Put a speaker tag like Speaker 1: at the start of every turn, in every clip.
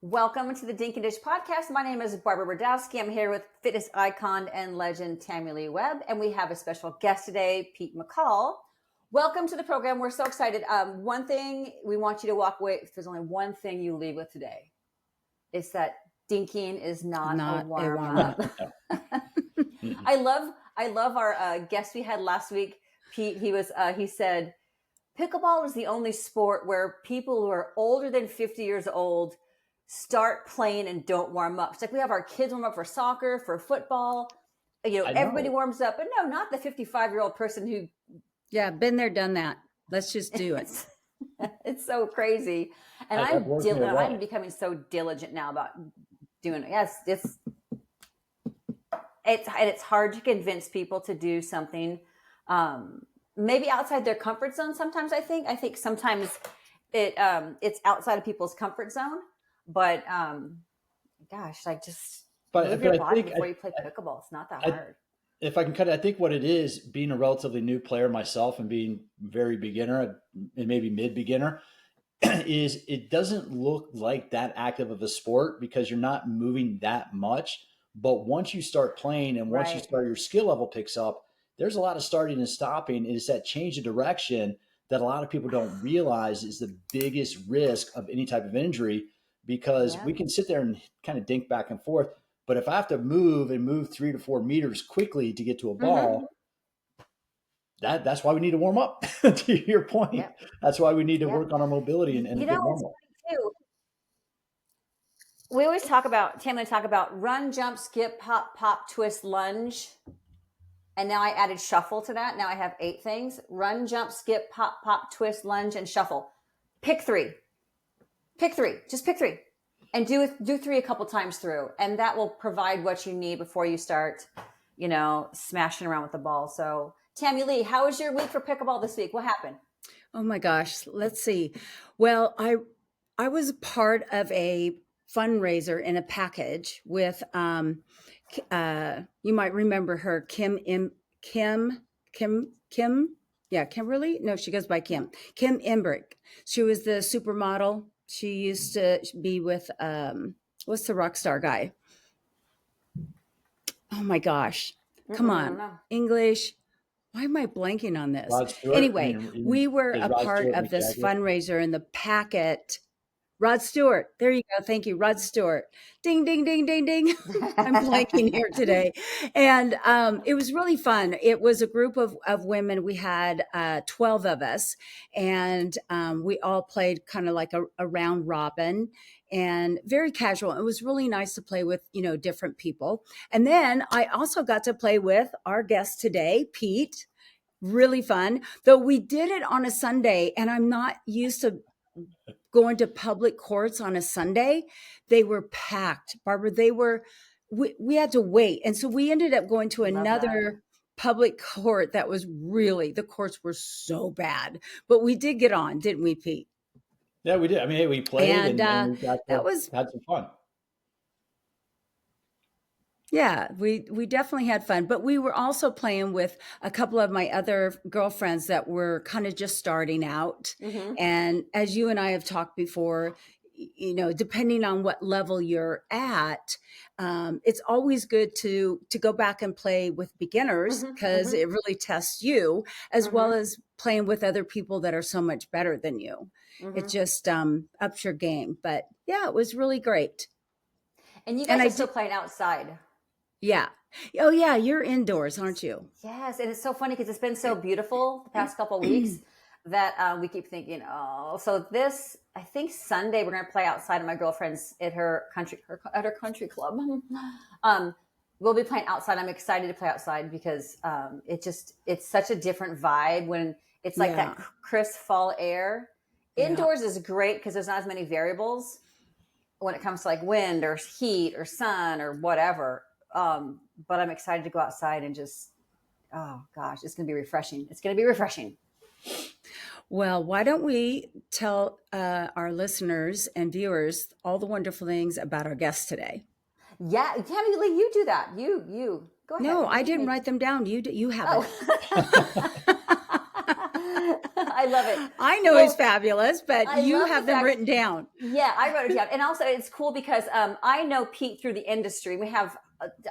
Speaker 1: Welcome to the Dink and Dish podcast. My name is Barbara Brodowski. I'm here with fitness icon and legend Tammy Lee Webb, and we have a special guest today, Pete McCall. Welcome to the program. We're so excited. One thing we want you to walk away, if there's only one thing you leave with today, it's that dinking is not a warm-up. I love our guest we had last week, Pete. He said, pickleball is the only sport where people who are older than 50 years old start playing and don't warm up. It's like we have our kids warm up for soccer, for football. Everybody warms up, but no, not the 55-year-old person who.
Speaker 2: Yeah, been there, done that. Let's just do it.
Speaker 1: It's so crazy. And I'm becoming so diligent now about doing it. Yes, it's hard to convince people to do something maybe outside their comfort zone. Sometimes I think sometimes it's outside of people's comfort zone. But gosh, like just move your body before you play pickleball. It's not that hard.
Speaker 3: If I can cut it, I think what it is, being a relatively new player myself and being very beginner and maybe mid-beginner, is it doesn't look like that active of a sport because you're not moving that much. But once you start playing and once you start, your skill level picks up, there's a lot of starting and stopping. It's that change of direction that a lot of people don't realize is the biggest risk of any type of injury. Because we can sit there and kind of dink back and forth. But if I have to move 3 to 4 meters quickly to get to a ball, that's why we need to warm up, to your point. Yep. That's why we need to work on our mobility and get normal.
Speaker 1: We always talk about run, jump, skip, pop, twist, lunge. And now I added shuffle to that. Now I have 8 things. Run, jump, skip, pop, twist, lunge, and shuffle. Pick 3. Just pick 3 and do 3 a couple times through. And that will provide what you need before you start, smashing around with the ball. So Tammy Lee, how was your week for pickleball this week? What happened?
Speaker 2: Oh my gosh. Let's see. Well, I was part of a fundraiser in a package with, you might remember her, Kimberly. Yeah. Kimberly. No, she goes by Kim Embrick. She was the supermodel. She used to be with, what's the rock star guy? Oh my gosh. Come on. English. Why am I blanking on this? Anyway, we were a part of this fundraiser in the packet. Rod Stewart. There you go. Thank you. Rod Stewart. Ding, ding, ding, ding, ding. I'm blanking here today. And it was really fun. It was a group of women. We had 12 of us, and we all played kind of like a round robin and very casual. It was really nice to play with, different people. And then I also got to play with our guest today, Pete. Really fun. Though we did it on a Sunday, and I'm not used to going to public courts on a Sunday. They were packed, Barbara. We had to wait. And so we ended up going to another public court that was the courts were so bad, but we did get on, didn't we, Pete?
Speaker 3: Yeah, we did. I mean, we played and we had some fun.
Speaker 2: Yeah, we definitely had fun, but we were also playing with a couple of my other girlfriends that were kind of just starting out. Mm-hmm. And as you and I have talked before, depending on what level you're at, it's always good to go back and play with beginners because it really tests you as well as playing with other people that are so much better than you. It just ups your game. But yeah, it was really great.
Speaker 1: And you guys are still playing outside.
Speaker 2: Yeah. Oh, yeah. You're indoors, aren't you?
Speaker 1: Yes. And it's so funny because it's been so beautiful the past couple of weeks that we keep thinking, so I think Sunday we're going to play outside of my girlfriend's at her country club. We'll be playing outside. I'm excited to play outside because it's such a different vibe when it's like that crisp fall air. Indoors is great because there's not as many variables when it comes to like wind or heat or sun or whatever. But I'm excited to go outside and just, oh gosh, it's going to be refreshing. It's going to be refreshing.
Speaker 2: Well, why don't we tell our listeners and viewers all the wonderful things about our guest today?
Speaker 1: Yeah, Tammy Lee, you do that. You go ahead.
Speaker 2: No, I didn't write them down. You have it.
Speaker 1: I love it.
Speaker 2: I know it's fabulous, but you have them written down.
Speaker 1: Yeah, I wrote it down. And also it's cool because I know Pete through the industry. We have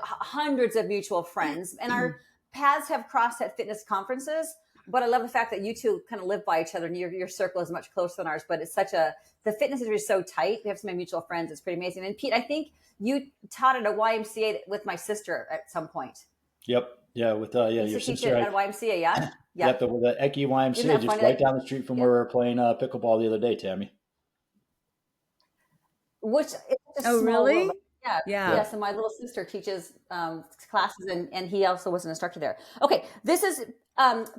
Speaker 1: hundreds of mutual friends, and our paths have crossed at fitness conferences. But I love the fact that you two kind of live by each other, and your circle is much closer than ours. But it's the fitness industry is so tight. We have so many mutual friends. It's pretty amazing. And Pete, I think you taught at a YMCA with my sister at some point.
Speaker 3: Yep. Yeah. With your sister
Speaker 1: at a YMCA. Yeah.
Speaker 3: Yep. The Eki YMCA, just right down the street from where we were playing pickleball the other day, Tammy.
Speaker 1: Which is
Speaker 2: oh, really?
Speaker 1: World. Yeah. So my little sister teaches classes, and he also was an instructor there. Okay, this is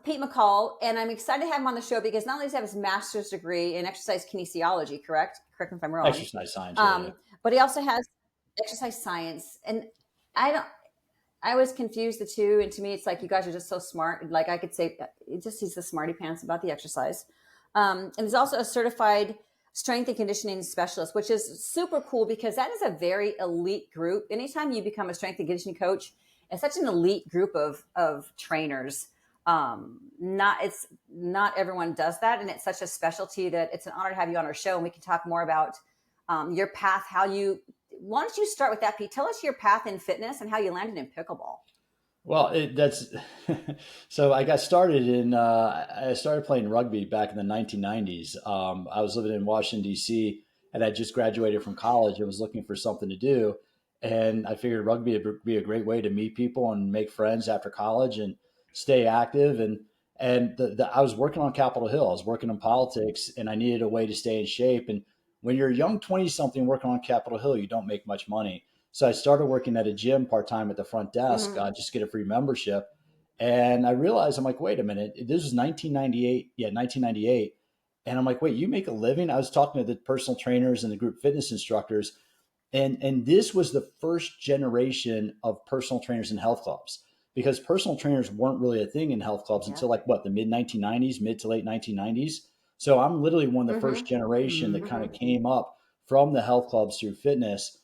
Speaker 1: Pete McCall, and I'm excited to have him on the show because not only does he have his master's degree in exercise kinesiology, correct me if I'm wrong.
Speaker 3: Exercise science.
Speaker 1: But he also has exercise science, and I was confused the two, and to me, it's like you guys are just so smart. Like I could say, he's the smarty pants about the exercise, and he's also a certified strength and conditioning specialist, which is super cool because that is a very elite group. Anytime you become a strength and conditioning coach, it's such an elite group of trainers. Not everyone does that, and it's such a specialty that it's an honor to have you on our show, and we can talk more about your path. Why don't you start with that, Pete? Tell us your path in fitness and how you landed in pickleball.
Speaker 3: Well, so I got started I started playing rugby back in the 1990s. I was living in Washington, D.C., and I just graduated from college. I was looking for something to do. And I figured rugby would be a great way to meet people and make friends after college and stay active. And I was working on Capitol Hill. I was working in politics, and I needed a way to stay in shape. And when you're a young 20-something working on Capitol Hill, you don't make much money. So I started working at a gym part-time at the front desk, just to get a free membership. And I realized, I'm like, wait a minute, this was 1998. Yeah, 1998. And I'm like, wait, you make a living? I was talking to the personal trainers and the group fitness instructors. And this was the first generation of personal trainers in health clubs, because personal trainers weren't really a thing in health clubs until mid to late 1990s. So I'm literally one of the first generation that kind of came up from the health clubs through fitness.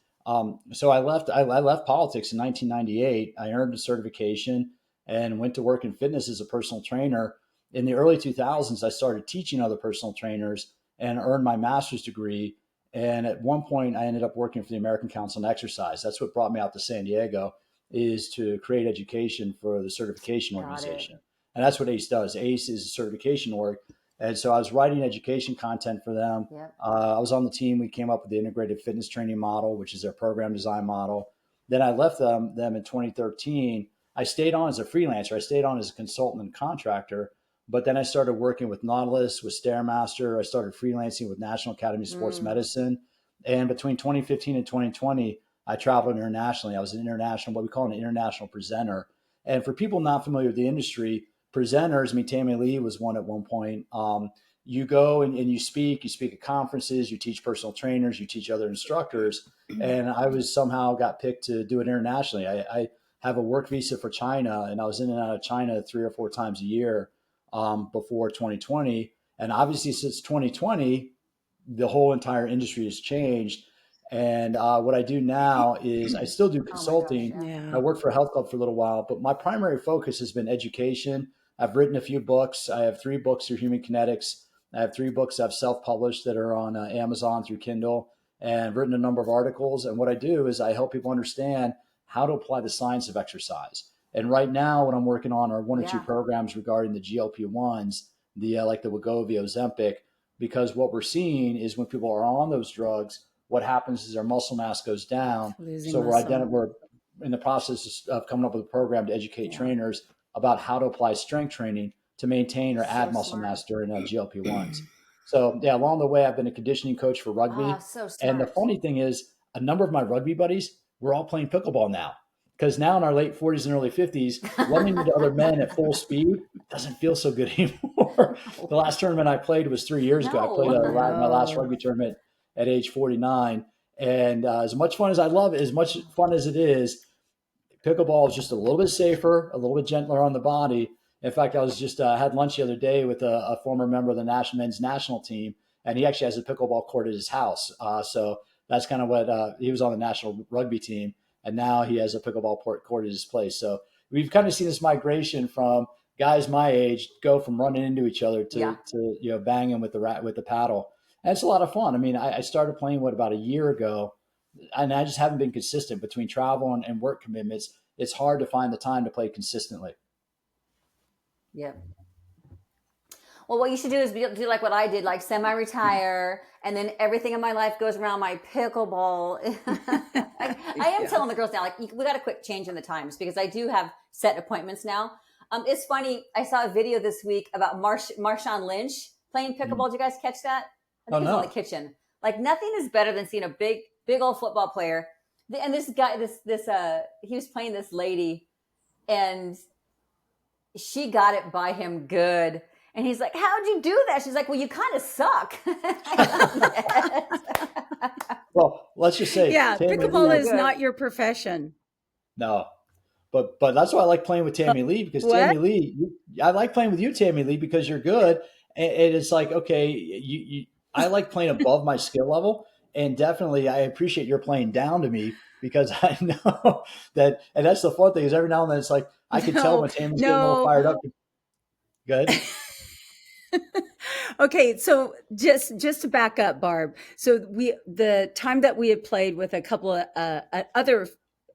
Speaker 3: So I left politics in 1998. I earned a certification and went to work in fitness as a personal trainer. In the early 2000s, I started teaching other personal trainers and earned my master's degree. And at one point, I ended up working for the American Council on Exercise. That's what brought me out to San Diego, is to create education for the certification organization. And that's what ACE does. ACE is a certification org. And so I was writing education content for them. Yep. I was on the team. We came up with the integrated fitness training model, which is their program design model. Then I left them in 2013. I stayed on as a freelancer. I stayed on as a consultant and contractor. But then I started working with Nautilus, with Stairmaster. I started freelancing with National Academy of Sports Medicine. And between 2015 and 2020, I traveled internationally. I was what we call an international presenter. And for people not familiar with the industry, presenters, Tammy Lee was one at one point. You go and you speak at conferences, you teach personal trainers, you teach other instructors. And I somehow got picked to do it internationally. I have a work visa for China, and I was in and out of China 3 or 4 times a year before 2020. And obviously since 2020, the whole entire industry has changed. And what I do now is I still do consulting.
Speaker 1: Oh my gosh,
Speaker 2: yeah.
Speaker 3: I worked for a health club for a little while, but my primary focus has been education. I've written a few books. I have 3 books through Human Kinetics. I have 3 books I've self-published that are on Amazon through Kindle, and written a number of articles. And what I do is I help people understand how to apply the science of exercise. And right now, what I'm working on are 1 or 2 programs regarding the GLP-1s, like the Wegovy, Ozempic, because what we're seeing is when people are on those drugs, what happens is their muscle mass goes down. So we're in the process of coming up with a program to educate trainers about how to apply strength training to maintain or add muscle mass during GLP-1s. So along the way, I've been a conditioning coach for rugby. And the funny thing is, a number of my rugby buddies, we're all playing pickleball now. Because now in our late 40s and early 50s, running into other men at full speed doesn't feel so good anymore. The last tournament I played was 3 years ago. I played my last rugby tournament at age 49. And as much fun as I love it, as much fun as it is, pickleball is just a little bit safer, a little bit gentler on the body. In fact, I was just had lunch the other day with a former member of the men's national team, and he actually has a pickleball court at his house. So that's kind of what he was on the national rugby team, and now he has a pickleball court at his place. So we've kind of seen this migration from guys my age go from running into each other
Speaker 1: Yeah.
Speaker 3: to banging with the paddle. And it's a lot of fun. I mean, I started playing about a year ago, and I just haven't been consistent between travel and work commitments. It's hard to find the time to play consistently.
Speaker 1: Yeah. Well, what you should do is do like what I did, like semi-retire, and then everything in my life goes around my pickleball. I am telling the girls now, like, we got to quit changing the times because I do have set appointments now. It's funny. I saw a video this week about Marshawn Lynch playing pickleball. Did you guys catch that? I think it was in the kitchen. Like, nothing is better than seeing a big old football player. And this guy, he was playing this lady, and she got it by him good. And he's like, how'd you do that? She's like, well, you kind of suck.
Speaker 3: Well, let's just say,
Speaker 2: pickleball is not your profession.
Speaker 3: No, but that's why I like playing with Tammy Lee, because Tammy Lee, I like playing with you, Tammy Lee, because you're good. And it's like, okay, I like playing above my skill level. And definitely I appreciate your playing down to me, because I know that, and that's the fun thing, is every now and then it's like, I can tell when Tammy's getting a little fired up. Good.
Speaker 2: Okay, so just to back up, Barb. So the time that we had played with a couple of other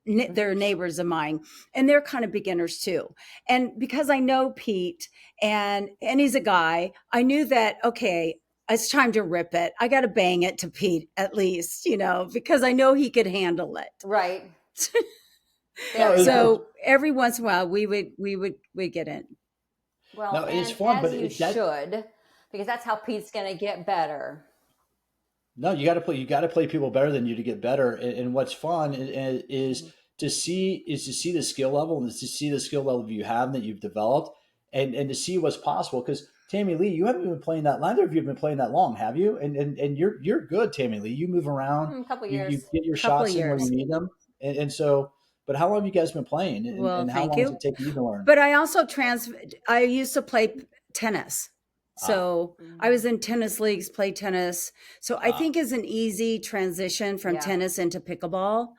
Speaker 2: they're neighbors of mine, and they're kind of beginners too. And because I know Pete and he's a guy, I knew that, okay, it's time to rip it. I got to bang it to Pete at least, because I know he could handle it.
Speaker 1: Right.
Speaker 2: So every once in a while we would get in.
Speaker 1: Well, no, it's fun, but you should, because that's how Pete's going to get better.
Speaker 3: No, you got to play people better than you to get better. And what's fun is to see the skill level, and to see the skill level you have that you've developed, and to see what's possible. Because Tammy Lee, you haven't been playing that. Neither of you have been playing that long, have you? And you're good, Tammy Lee. You move around.
Speaker 1: A couple years.
Speaker 3: You get your shots in where you need them, and so. But how long have you guys been playing? And how long has it taken you to learn?
Speaker 2: But I also I used to play tennis. So I was in tennis leagues, play tennis. So I think it's an easy transition from tennis into pickleball.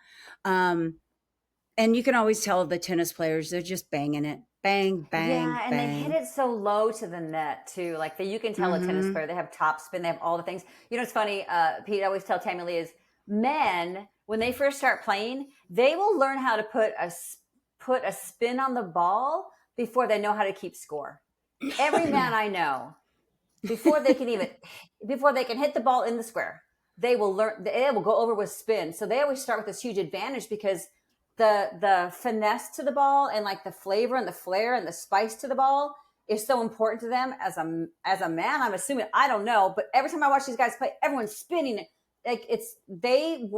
Speaker 2: And you can always tell the tennis players, they're just banging it. Bang, bang,
Speaker 1: yeah, and
Speaker 2: bang.
Speaker 1: they hit it so low to the net too. Like you can tell a tennis player, they have top spin, they have all the things. It's funny, Pete, I always tell Tammy Lee is men, when they first start playing, they will learn how to put a spin on the ball before they know how to keep score. Every man I know, before they can hit the ball in the square, they will go over with spin. So they always start with this huge advantage, because the finesse to the ball and like the flavor and the flair and the spice to the ball is so important to them. As a man, I'm assuming, I don't know, but every time I watch these guys play, everyone's spinning it. Like they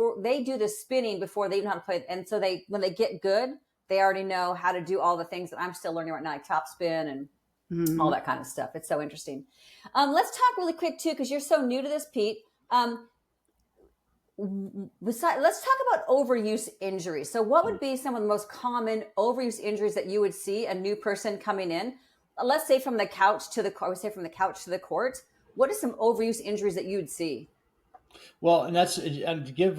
Speaker 1: do the spinning before they even know how to play. And so when they get good, they already know how to do all the things that I'm still learning right now, like top spin and all that kind of stuff. It's so interesting. Let's talk really quick too, because you're so new to this, Pete. Let's talk about overuse injuries. So what would be some of the most common overuse injuries that you would see a new person coming in? Let's say from the couch to the court. What are some overuse injuries that you would see?
Speaker 3: Well, and to give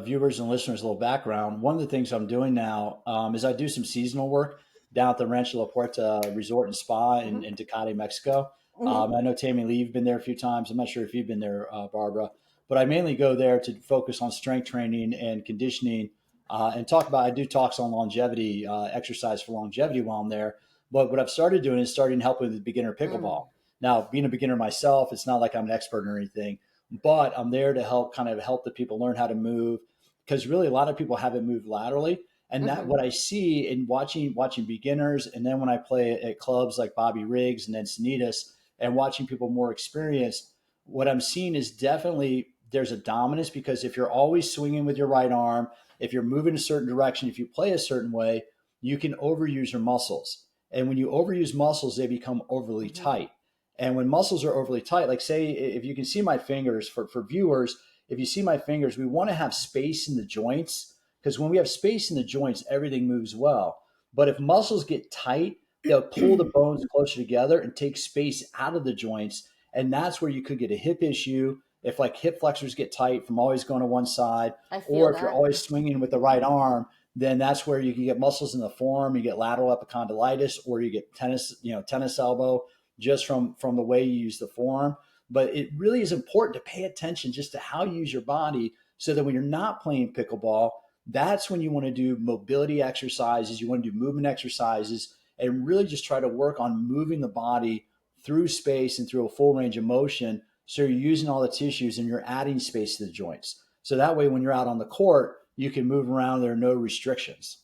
Speaker 3: viewers and listeners a little background. One of the things I'm doing now is I do some seasonal work down at the Rancho La Puerta Resort and Spa in Tecate, Mexico. I know Tammy Lee, you've been there a few times. I'm not sure if you've been there, Barbara, but I mainly go there to focus on strength training and conditioning, and I do talks on longevity, exercise for longevity while I'm there. But what I've started doing is helping with beginner pickleball. Now, being a beginner myself, it's not like I'm an expert or anything, but I'm there to help the people learn how to move, because really a lot of people haven't moved laterally. And that what I see in watching beginners, and then when I play at clubs like Bobby Riggs and then Sanitas, and watching people more experienced, what I'm seeing is definitely there's a dominance, because if you're always swinging with your right arm, if you're moving a certain direction, if you play a certain way, you can overuse your muscles. And when you overuse muscles, they become overly tight. And when muscles are overly tight, like say, if you can see my fingers for viewers, if you see my fingers, we want to have space in the joints, because when we have space in the joints, everything moves well. But if muscles get tight, they'll pull the bones closer together and take space out of the joints. And that's where you could get a hip issue. If like hip flexors get tight from always going to one side, or if you're always swinging with the right arm, then that's where you can get muscles in the forearm, you get lateral epicondylitis, or you get tennis elbow just from the way you use the forearm. But it really is important to pay attention just to how you use your body, so that when you're not playing pickleball, that's when you want to do mobility exercises, you want to do movement exercises, and really just try to work on moving the body through space and through a full range of motion. So you're using all the tissues and you're adding space to the joints. So that way, when you're out on the court, you can move around. There are no restrictions.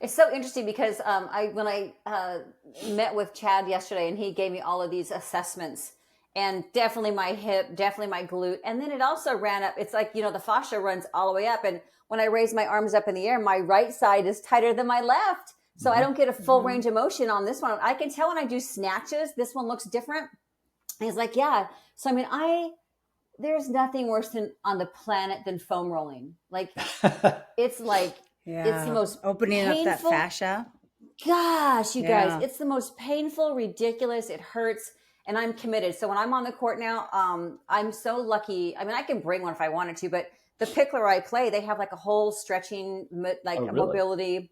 Speaker 1: It's so interesting because when I met with Chad yesterday, and he gave me all of these assessments, and definitely my hip, definitely my glute. And then it also ran up. It's like, the fascia runs all the way up. And when I raise my arms up in the air, my right side is tighter than my left. So I don't get a full range of motion on this one. I can tell when I do snatches, this one looks different. And he's like, yeah. So, there's nothing worse on the planet than foam rolling. Like, it's like, it's the most
Speaker 2: opening
Speaker 1: painful,
Speaker 2: up that fascia.
Speaker 1: Gosh, you guys, it's the most painful, ridiculous. It hurts. And I'm committed. So when I'm on the court now, I'm so lucky. I can bring one if I wanted to, but the pickler I play, they have like a whole stretching, mobility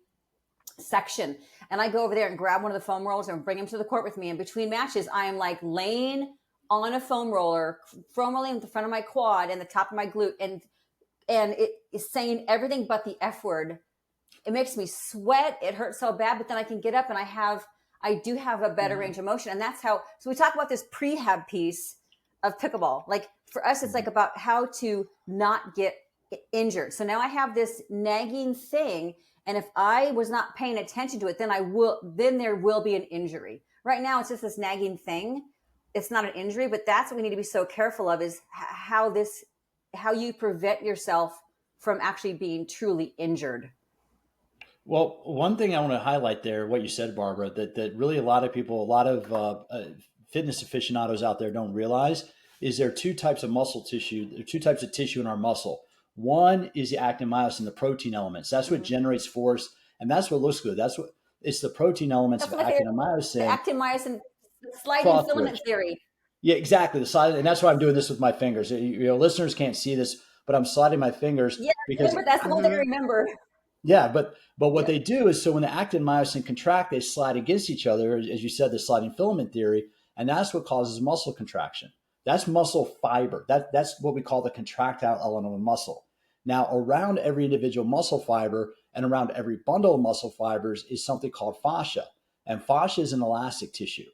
Speaker 1: section. And I go over there and grab one of the foam rollers and bring them to the court with me. And between matches, I am like laying on a foam rolling at the front of my quad and the top of my glute. And it is saying everything but the F word. It makes me sweat. It hurts so bad, but then I can get up and I do have a better range of motion. And that's so we talk about this prehab piece of pickleball. Like for us, it's like about how to not get injured. So now I have this nagging thing. And if I was not paying attention to it, then there will be an injury. Right now, it's just this nagging thing. It's not an injury, but that's what we need to be so careful of, is how you prevent yourself from actually being truly injured.
Speaker 3: Well, one thing I want to highlight there, what you said, Barbara, that really a lot of people, a lot of fitness aficionados out there don't realize, is there are two types of muscle tissue. There are two types of tissue in our muscle. One is the actin myosin, the protein elements. That's what generates force, and that's what looks good. It's the protein elements of actin and myosin.
Speaker 1: The actin myosin, sliding filament theory.
Speaker 3: Yeah, exactly. The slide, and that's why I'm doing this with my fingers. Listeners can't see this, but I'm sliding my fingers.
Speaker 1: Yeah, because that's the whole thing. Remember.
Speaker 3: Yeah, but what they do is, so when the actin and myosin contract, they slide against each other, as you said, the sliding filament theory, and that's what causes muscle contraction. That's muscle fiber. That's what we call the contractile element of a muscle. Now, around every individual muscle fiber and around every bundle of muscle fibers is something called fascia, and fascia is an elastic tissue.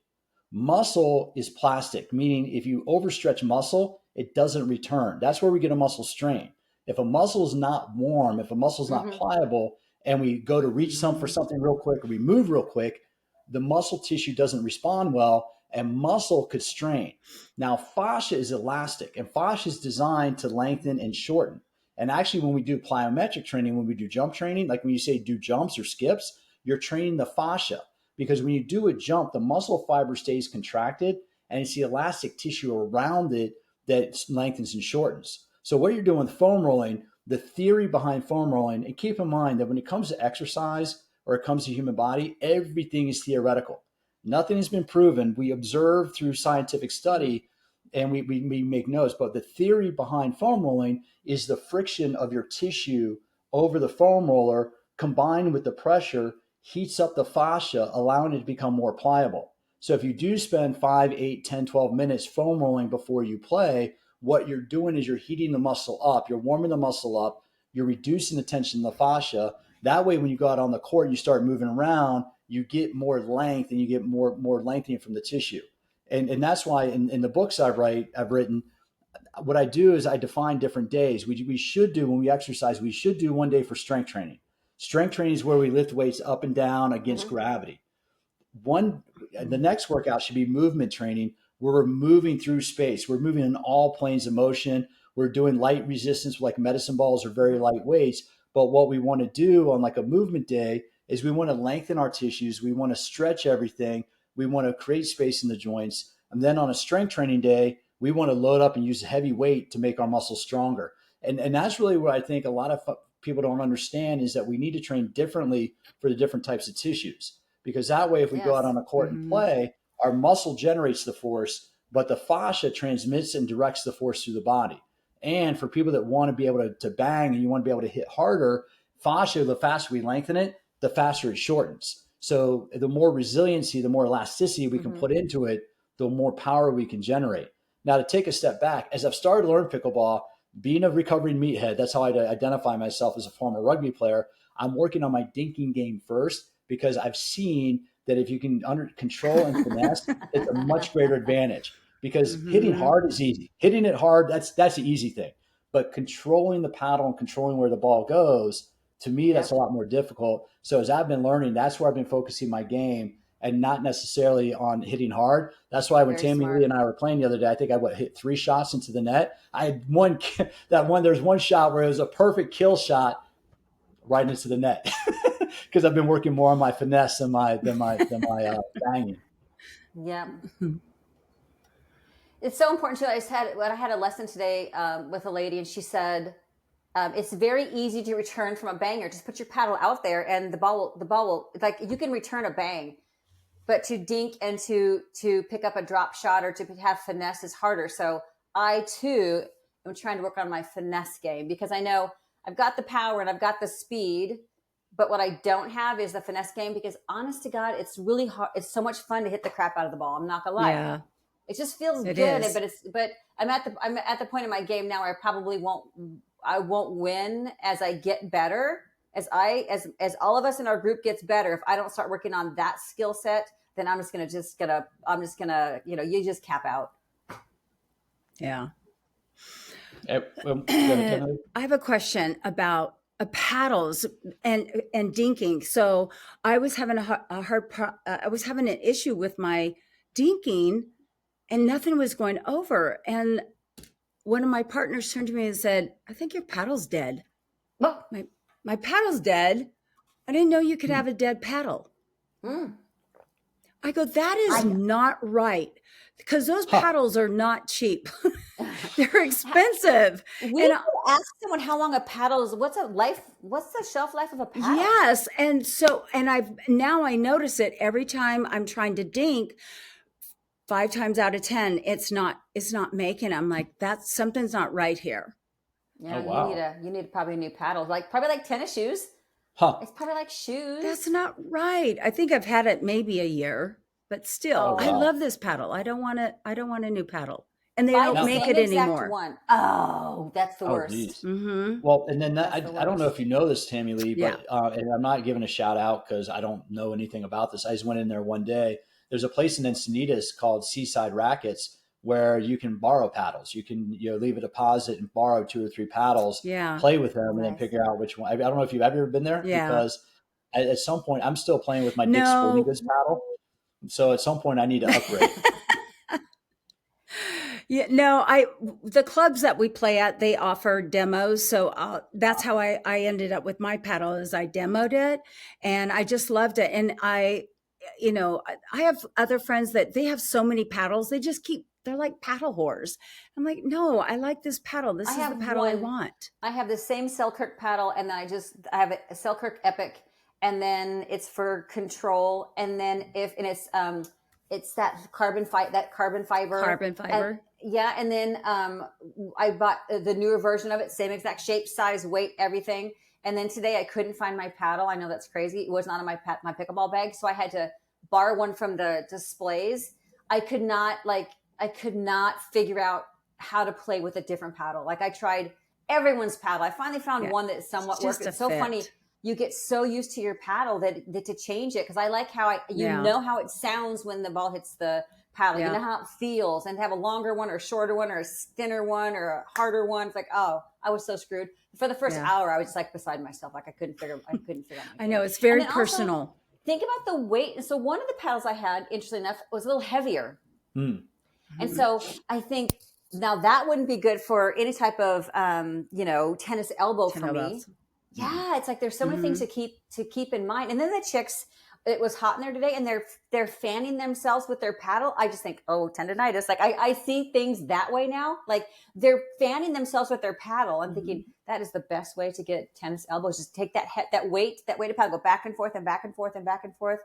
Speaker 3: Muscle is plastic, meaning if you overstretch muscle, it doesn't return. That's where we get a muscle strain. If a muscle is not warm, if a muscle is not pliable, and we go to reach for something real quick, or we move real quick, the muscle tissue doesn't respond well, and muscle could strain. Now, fascia is elastic, and fascia is designed to lengthen and shorten. And actually, when we do plyometric training, when we do jump training, like when you say do jumps or skips, you're training the fascia, because when you do a jump, the muscle fiber stays contracted, and it's the elastic tissue around it that lengthens and shortens. So what you're doing with foam rolling, the theory behind foam rolling, and keep in mind that when it comes to exercise or it comes to human body, everything is theoretical. Nothing has been proven. We observe through scientific study, and we make notes, but the theory behind foam rolling is the friction of your tissue over the foam roller combined with the pressure heats up the fascia, allowing it to become more pliable. So if you do spend 5, 8, 10, 12 minutes foam rolling before you play, what you're doing is you're heating the muscle up, you're warming the muscle up, you're reducing the tension in the fascia. That way, when you go out on the court and you start moving around, you get more length and you get more lengthening from the tissue. And that's why in the books I've written, what I do is I define different days. We should do, when we exercise, we should do one day for strength training. Strength training is where we lift weights up and down against gravity. The next workout should be movement training, where we're moving through space. We're moving in all planes of motion. We're doing light resistance, like medicine balls or very light weights. But what we want to do on like a movement day is we want to lengthen our tissues. We want to stretch everything. We want to create space in the joints. And then on a strength training day, we want to load up and use heavy weight to make our muscles stronger. And that's really what I think a lot of people don't understand, is that we need to train differently for the different types of tissues. Because that way, if we go out on a court and play, our muscle generates the force, but the fascia transmits and directs the force through the body. And for people that want to be able to bang and you want to be able to hit harder, fascia, the faster we lengthen it, the faster it shortens. So the more resiliency, the more elasticity we can put into it, the more power we can generate. Now, to take a step back, as I've started to learn pickleball, being a recovering meathead, that's how I identify myself as a former rugby player. I'm working on my dinking game first because I've seen that if you can control and finesse, it's a much greater advantage. Because hitting hard is easy. Hitting it hard, that's the easy thing. But controlling the paddle and controlling where the ball goes, to me, that's a lot more difficult. So as I've been learning, that's where I've been focusing my game and not necessarily on hitting hard. That's why when Tammy Lee and I were playing the other day, I think I hit 3 shots into the net. I had there's one shot where it was a perfect kill shot right into the net because I've been working more on my finesse than my banging.
Speaker 1: Yeah. It's so important too. I had a lesson today with a lady, and she said, it's very easy to return from a banger. Just put your paddle out there and the ball will, like, you can return a bang, but to dink and to pick up a drop shot or to have finesse is harder. So I too am trying to work on my finesse game because I know I've got the power and I've got the speed, but what I don't have is the finesse game because honest to God, it's really hard. It's so much fun to hit the crap out of the ball. I'm not gonna lie.
Speaker 2: Yeah.
Speaker 1: It just feels good, but I'm at the point in my game now where I probably won't win as I get better. As all of us in our group gets better, if I don't start working on that skill set, then I'm just gonna you just cap out.
Speaker 2: Yeah.
Speaker 3: I
Speaker 2: have a question about paddles and dinking. So I was having I was having an issue with my dinking, and nothing was going over. And one of my partners turned to me and said, "I think your paddle's dead."
Speaker 1: Oh.
Speaker 2: My paddle's dead. I didn't know you could have a dead paddle. I go, that is not right, because those paddles are not cheap. They're expensive.
Speaker 1: We could ask someone how long a paddle is. What's the shelf life of a paddle?
Speaker 2: Yes. And so, I notice it every time I'm trying to dink. 5 times out of 10, it's not making. I'm like, something's not right here.
Speaker 1: Yeah, oh, wow. You need probably a new paddle, probably like tennis shoes.
Speaker 3: Huh.
Speaker 1: It's probably like shoes.
Speaker 2: That's not right. I think I've had it maybe a year, but still, I love this paddle. I don't want a new paddle, and they don't make it anymore.
Speaker 1: One. Oh, that's the worst.
Speaker 3: Well, and then I don't know if you know this, Tammy Lee, but and I'm not giving a shout out because I don't know anything about this. I just went in there one day. There's a place in Encinitas called Seaside Rackets where you can borrow paddles. You can leave a deposit and borrow 2 or 3 paddles, play with them, and then figure out which one. I don't know if you've ever been there, because at some point I'm still playing with my Dick's Sporting Goods paddle. So at some point I need to upgrade.
Speaker 2: The clubs that we play at, they offer demos. So that's how I ended up with my paddle, is I demoed it and I just loved it. And I have other friends that they have so many paddles. They're like paddle whores. I'm like, no, I like this paddle. This is the paddle I want.
Speaker 1: I have the same Selkirk paddle, and then I have a Selkirk Epic, and then it's for control, and then it's that carbon fiber.
Speaker 2: Carbon fiber.
Speaker 1: And then I bought the newer version of it, same exact shape, size, weight, everything. And then today I couldn't find my paddle. I know that's crazy. It was not in my pickleball bag, so I had to borrow one from the displays. I could not figure out how to play with a different paddle. Like, I tried everyone's paddle. I finally found one that somewhat worked. It's so funny. You get so used to your paddle that to change it, because I like how know how it sounds when the ball hits the paddle. You know how it feels, and to have a longer one or a shorter one or a thinner one or a harder one. It's like, oh, I was so screwed. For the first hour, I was like beside myself. Like, I couldn't figure out
Speaker 2: I know, it's very personal.
Speaker 1: Also, think about the weight. And so one of the paddles I had, interestingly enough, was a little heavier. And so I think now that wouldn't be good for any type of tennis elbow for me. Yeah, it's like there's so many things to keep in mind. And then the chicks, it was hot in there today, and they're fanning themselves with their paddle. I just think, oh, tendonitis. Like, I see things that way now. Like, they're fanning themselves with their paddle. I'm thinking that is the best way to get tennis elbows. Just take that weight of paddle, go back and forth and back and forth and back and forth.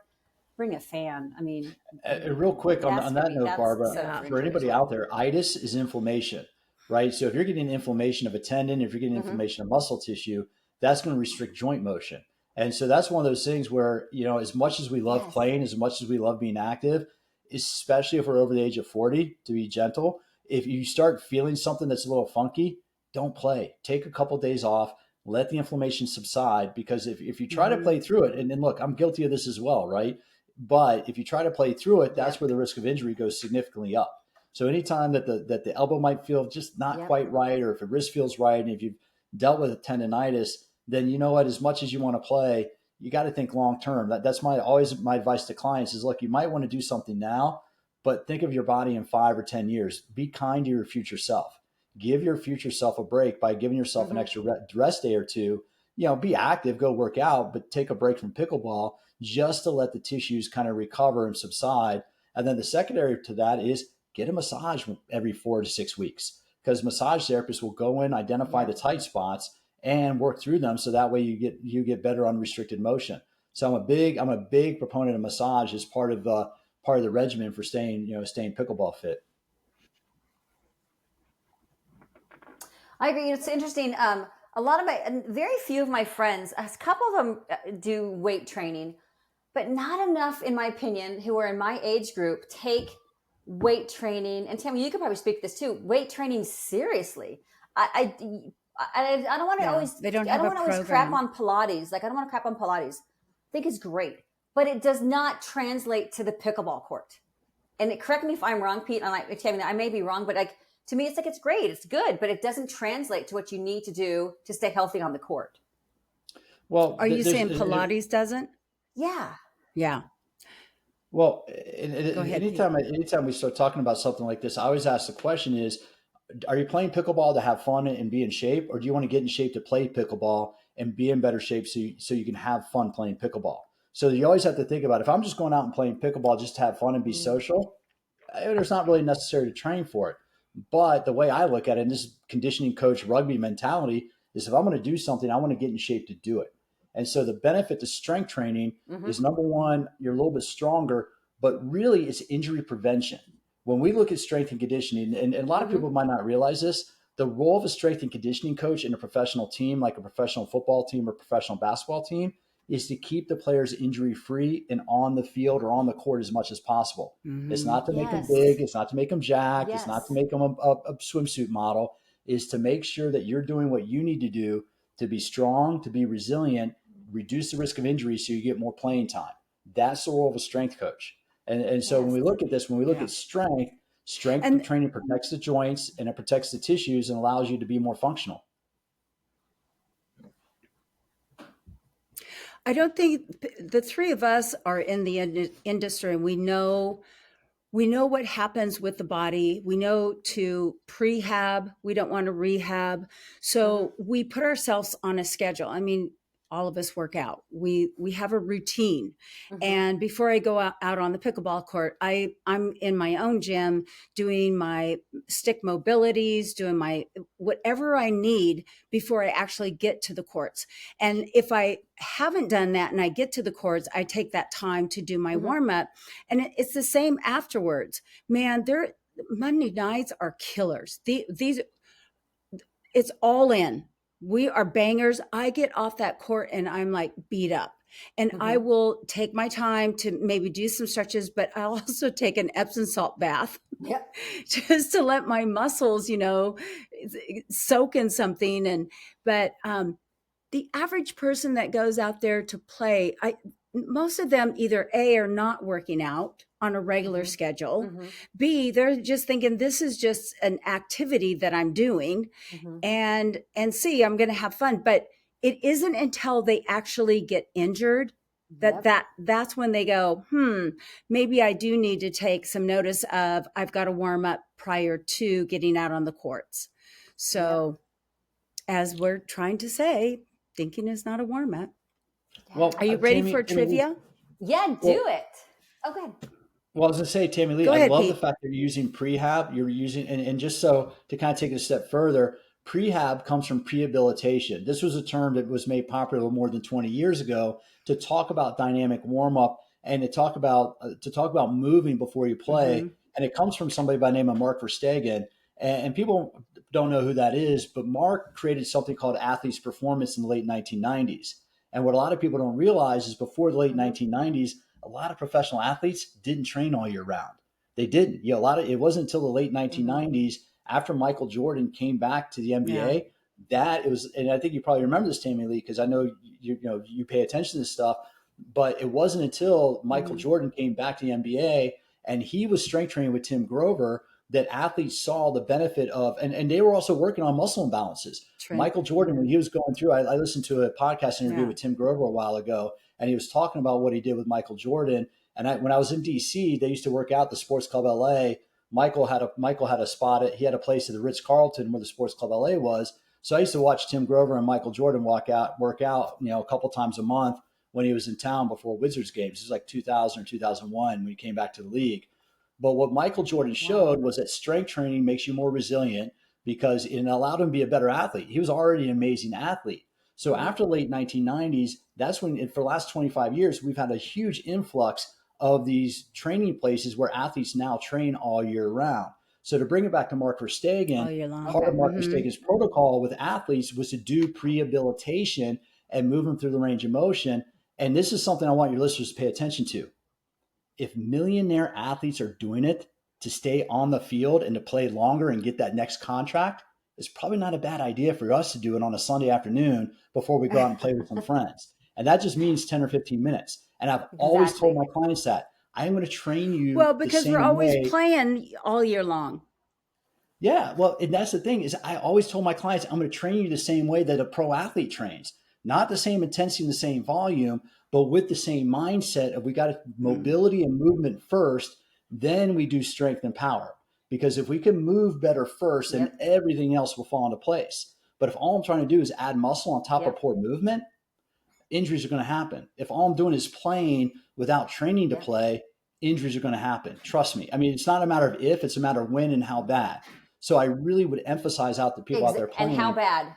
Speaker 1: Bring a fan. I mean,
Speaker 3: real quick on that note, Barbara, for anybody out there, itis is inflammation. right? So if you're getting inflammation of a tendon, if you're getting inflammation of muscle tissue, that's going to restrict joint motion. And so that's one of those things where, as much as we love playing, as much as we love being active, especially if we're over the age of 40, to be gentle, if you start feeling something that's a little funky, don't play. Take a couple of days off, let the inflammation subside, because if you try to play through it, and look, I'm guilty of this as well, right? But if you try to play through it, that's where the risk of injury goes significantly up. So anytime that the elbow might feel just not quite right, or if the wrist feels right, and if you've dealt with a tendonitis, then you know what, as much as you want to play, you got to think long-term. That's always my advice to clients is, look, you might want to do something now, but think of your body in 5 or 10 years. Be kind to your future self. Give your future self a break by giving yourself an extra rest day or two. Be active, go work out, but take a break from pickleball just to let the tissues kind of recover and subside. And then the secondary to that is get a massage every 4 to 6 weeks, because massage therapists will go in, identify the tight spots, and work through them, so that way you get better unrestricted motion. So I'm a big proponent of massage as part of the regimen for staying pickleball fit.
Speaker 1: I agree. It's interesting. Very few of my friends, a couple of them do weight training, but not enough, in my opinion, who are in my age group, take weight training. And Tammy, you could probably speak to this too. Weight training seriously. I don't want to always. I don't want to always crap on Pilates. I don't want to crap on Pilates. I think it's great, but it does not translate to the pickleball court. And correct me if I'm wrong, Pete. Tammy, I may be wrong, but to me, it's great, it's good, but it doesn't translate to what you need to do to stay healthy on the court.
Speaker 2: Well, are you saying Pilates doesn't?
Speaker 1: Yeah.
Speaker 2: Yeah.
Speaker 3: Well, anytime we start talking about something like this, I always ask the question is, are you playing pickleball to have fun and be in shape, or do you want to get in shape to play pickleball and be in better shape so you can have fun playing pickleball? So you always have to think about, if I'm just going out and playing pickleball just to have fun and be social, it's not really necessary to train for it. But the way I look at it, and this is conditioning coach rugby mentality, is if I'm going to do something, I want to get in shape to do it. And so the benefit to strength training is, number one, you're a little bit stronger, but really it's injury prevention. When we look at strength and conditioning, and a lot of people might not realize this, the role of a strength and conditioning coach in a professional team, like a professional football team or professional basketball team, is to keep the players injury-free and on the field or on the court as much as possible. It's not to make them big. It's not to make them jacked. It's not to make them a swimsuit model. It's to make sure that you're doing what you need to do to be strong, to be resilient, reduce the risk of injury so you get more playing time. That's the role of a strength coach. And so when we look at this, when we look at strength training protects the joints and it protects the tissues and allows you to be more functional.
Speaker 2: I don't think the three of us are in the industry, and we know what happens with the body. We know to prehab, we don't want to rehab. So we put ourselves on a schedule. I mean, all of us work out. We have a routine. And before I go out on the pickleball court, I'm in my own gym doing my stick mobilities, doing my whatever I need before I actually get to the courts. And if I haven't done that and I get to the courts, I take that time to do my warm up, and it's the same afterwards. Man, Monday nights are killers. These it's all in. We are bangers. I get off that court and I'm like beat up, and I will take my time to maybe do some stretches, but I'll also take an Epsom salt bath just to let my muscles, soak in something. But the average person that goes out there to play, most of them either A, are not working out on a regular schedule. B, they're just thinking this is just an activity that I'm doing. And C, I'm going to have fun. But it isn't until they actually get injured that's when they go, maybe I do need to take some notice of I've got to warm up prior to getting out on the courts. So as we're trying to say, thinking is not a warm up. Well, are you ready for trivia?
Speaker 1: Yeah, do it. Okay.
Speaker 3: Well, I was going to say, Tammy Lee, I love the fact that you're using prehab. You're using, and just so to kind of take it a step further, prehab comes from prehabilitation. This was a term that was made popular more than 20 years ago to talk about dynamic warm up and to talk about moving before you play. And it comes from somebody by the name of Mark Verstegen. And people don't know who that is, but Mark created something called Athletes Performance in the late 1990s. And what a lot of people don't realize is before the late 1990s, a lot of professional athletes didn't train all year round. They didn't. It wasn't until the late 1990s after Michael Jordan came back to the NBA that it was, and I think you probably remember this, Tammy Lee, because I know you pay attention to this stuff, but it wasn't until Michael Jordan came back to the NBA and he was strength training with Tim Grover that athletes saw the benefit of, and they were also working on muscle imbalances. Michael Jordan, when he was going through, I listened to a podcast interview with Tim Grover a while ago, and he was talking about what he did with Michael Jordan. And when I was in DC, they used to work out the Sports Club LA. Michael had a spot he had a place at the Ritz-Carlton where the Sports Club LA was. So I used to watch Tim Grover and Michael Jordan work out, a couple times a month when he was in town before Wizards games. This was like 2000 or 2001 when he came back to the league. But what Michael Jordan showed was that strength training makes you more resilient because it allowed him to be a better athlete. He was already an amazing athlete. So after the late 1990s, that's when, for the last 25 years, we've had a huge influx of these training places where athletes now train all year round. So to bring it back to Mark Verstegen, part of Mark Verstegen's protocol with athletes was to do prehabilitation and move them through the range of motion. And this is something I want your listeners to pay attention to. If millionaire athletes are doing it to stay on the field and to play longer and get that next contract, it's probably not a bad idea for us to do it on a Sunday afternoon before we go out and play with some friends. And that just means 10 or 15 minutes. And I've always told my clients that I'm going to train you.
Speaker 2: Well, because we're always playing all year long.
Speaker 3: Yeah. Well, and that's the thing is I always told my clients, I'm going to train you the same way that a pro athlete trains, not the same intensity and the same volume, but with the same mindset of we got mobility and movement first, then we do strength and power. Because if we can move better first, then everything else will fall into place. But if all I'm trying to do is add muscle on top of poor movement, injuries are going to happen. If all I'm doing is playing without training to play, injuries are going to happen. Trust me. I mean, it's not a matter of if, it's a matter of when and how bad. So I really would emphasize out the people out there playing.
Speaker 1: And how bad?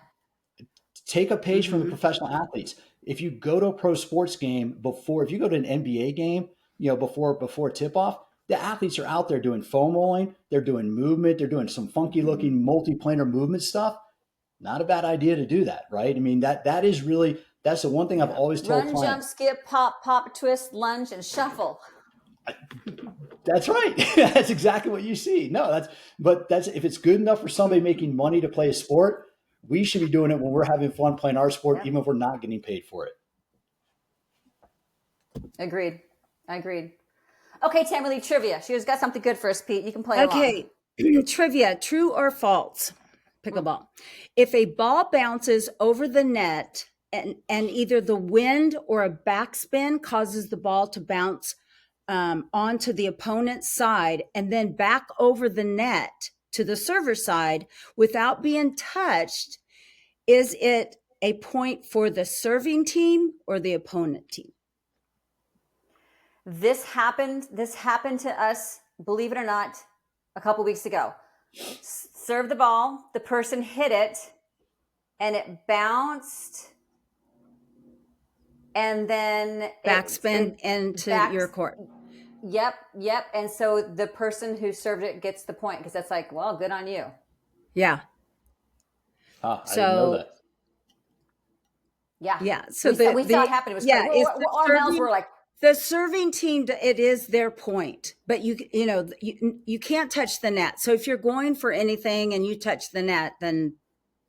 Speaker 3: Take a page from the professional athletes. If you go to a pro sports game if you go to an NBA game, before tip-off, the athletes are out there doing foam rolling. They're doing movement. They're doing some funky looking multi-planar movement stuff. Not a bad idea to do that, right? I mean, that is really, that's the one thing I've always told clients.
Speaker 1: Run, jump, skip, pop, twist, lunge, and shuffle.
Speaker 3: That's right. That's exactly what you see. No, that's if it's good enough for somebody making money to play a sport, we should be doing it when we're having fun playing our sport, even if we're not getting paid for it.
Speaker 1: Agreed. Okay, Tammy Lee, trivia. She has got something good for us, Pete. You can play along.
Speaker 2: Okay, trivia, true or false, pickleball. If a ball bounces over the net and either the wind or a backspin causes the ball to bounce onto the opponent's side and then back over the net to the server side without being touched, is it a point for the serving team or the opponent team?
Speaker 1: This happened to us, believe it or not, a couple weeks ago. Serve the ball, the person hit it, and it bounced, and then
Speaker 2: backspin into your court.
Speaker 1: Yep. And so the person who served it gets the point because that's like, well, good on you.
Speaker 2: Yeah.
Speaker 3: I didn't know that.
Speaker 1: Yeah.
Speaker 2: So
Speaker 1: we saw it happen. It was crazy. Our mouths were like,
Speaker 2: the serving team, it is their point, but you can't touch the net. So if you're going for anything and you touch the net, then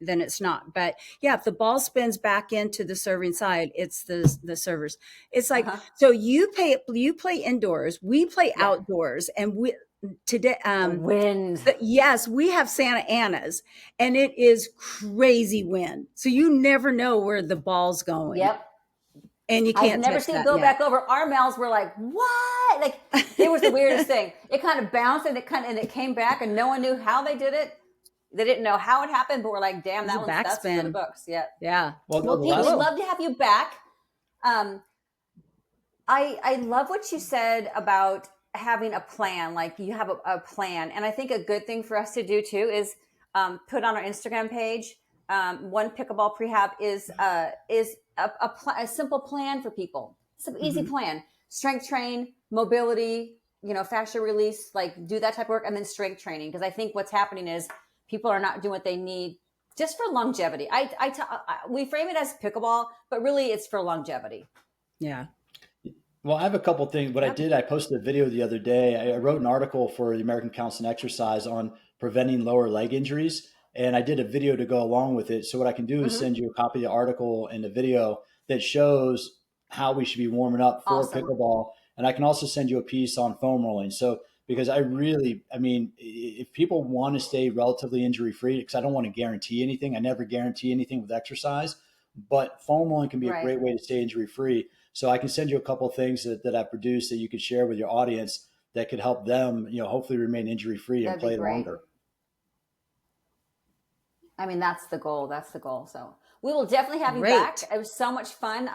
Speaker 2: it's not. But yeah, if the ball spins back into the serving side, it's the servers. It's like, so you play indoors, we play outdoors, and we today
Speaker 1: wind.
Speaker 2: Yes, we have Santa Ana's, and it is crazy wind. So you never know where the ball's going.
Speaker 1: Yep.
Speaker 2: And you can't.
Speaker 1: I've never seen it go back over. Our mouths were like, what? Like it was the weirdest thing. It kind of bounced and it came back, and no one knew how they did it. They didn't know how it happened, but we're like, damn, that's for the books. Yeah.
Speaker 2: Well,
Speaker 1: Pete, we'd love to have you back. I love what you said about having a plan. Like you have a plan, and I think a good thing for us to do too is put on our Instagram page. One pickleball prehab is a simple plan for people. It's an easy plan. Strength train, mobility, fascia release, like do that type of work, and then strength training. Because I think what's happening is people are not doing what they need just for longevity. We frame it as pickleball, but really it's for longevity.
Speaker 2: Yeah.
Speaker 3: Well, I have a couple things. What I did, I posted a video the other day. I wrote an article for the American Council on Exercise on preventing lower leg injuries, and I did a video to go along with it. So what I can do is send you a copy of the article and the video that shows how we should be warming up for pickleball. And I can also send you a piece on foam rolling. So because I mean, if people want to stay relatively injury free, because I don't want to guarantee anything, I never guarantee anything with exercise, but foam rolling can be a great way to stay injury free. So I can send you a couple of things that I produced that you could share with your audience that could help them, hopefully remain injury free and play longer.
Speaker 1: I mean, that's the goal. That's the goal. So we will definitely have you back. It was so much fun.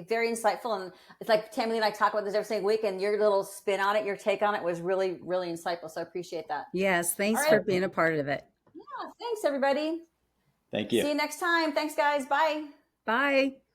Speaker 1: Very insightful. And it's like Tammy and I talk about this every single week, and your little spin on it, your take on it was really, really insightful. So I appreciate that.
Speaker 2: Yes. Thanks for being a part of it.
Speaker 1: Yeah. Thanks, everybody.
Speaker 3: Thank you.
Speaker 1: See you next time. Thanks, guys. Bye.
Speaker 2: Bye.